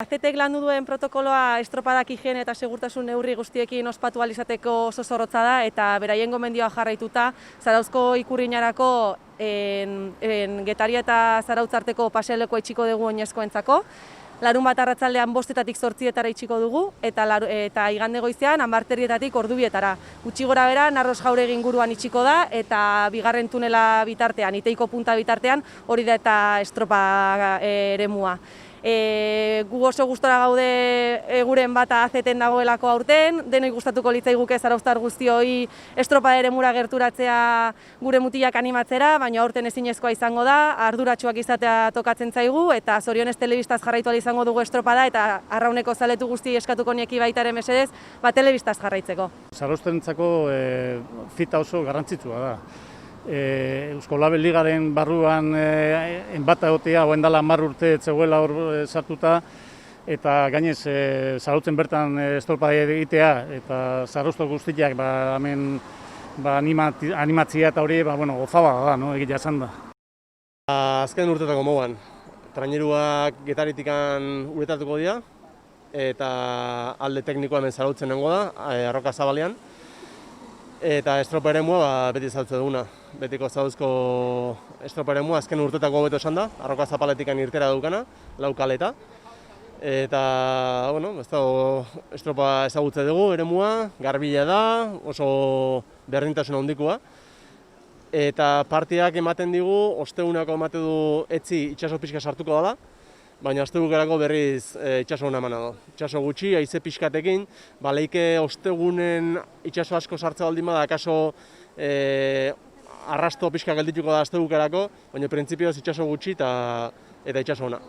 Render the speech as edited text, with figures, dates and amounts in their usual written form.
Azetek landu duen protokoloa estropadak higiene eta segurtasun neurri guztiekin ospatu ahal izateko oso zorrotza da eta beraien gomendioa jarraituta Zarauzko ikurrinarako Getaria eta Zarautz arteko pasealekua itxiko dugu oinezkoentzako. Larunbat arratsaldean 5:00-etatik 8:00-etara itxiko dugu eta igande goizean 10:00-etatik 2:00-etara. Gutxi gora bera Narros Jauregi inguruan itxiko da eta bigarren tunela bitartean, Iteiko punta bitartean, hori da eta estropa eremua. Gu oso gustora gaude guren bata azeten dagoelako aurten, denoi gustatuko litzaiguke zarauztar guztioi estropa eremura gerturatzea gure mutilak animatzera, baina aurten ezinezkoa izango da, arduratsuak izatea tokatzen zaigu eta zorionez telebistaz jarraitu ahal izango dugu estropada eta arrauneko zaletu guzti eskatuko nieki baita ere mesedez, telebistaz jarraitzeko. Zarauztarrentzako zita oso garrantzitsua da. Eusko Label Ligaren barruan enbata egotea, oendala 10 urte zegoela hor sartuta, eta gainez Zarautzen bertan estropada egitea, eta Zarauzko guztiak hemen animatzia eta hori gozaba da, egitea esan da. Azken urtetako moduan, traineruak Getaritikan uretatuko dira, eta alde teknikoa hemen Zarautzen nengo da, Arroka Zabalean. Eta estropa eremua beti zautze duguna. Betiko Zarauzko estropa eremua azken urtetako hobeto esan da, Arroka Zapaletikan irtera dukana, 4 kaleta. Eta, estropa ezagutze dugu eremua, garbila da, oso berdintasun handikoa. Eta partidak ematen digu, ostegunako ematen du etzi itsaso pixka sartuko dela, baina ostegunerako berriz itsaso ona emana da. Itsaso gutxi, haize pixkatekin, leike ostegunen itsaso asko sartze baldin bada, akaso arrasto pixka geldituko da ostegunerako, baina printzipioz itsaso gutxi eta itsaso ona.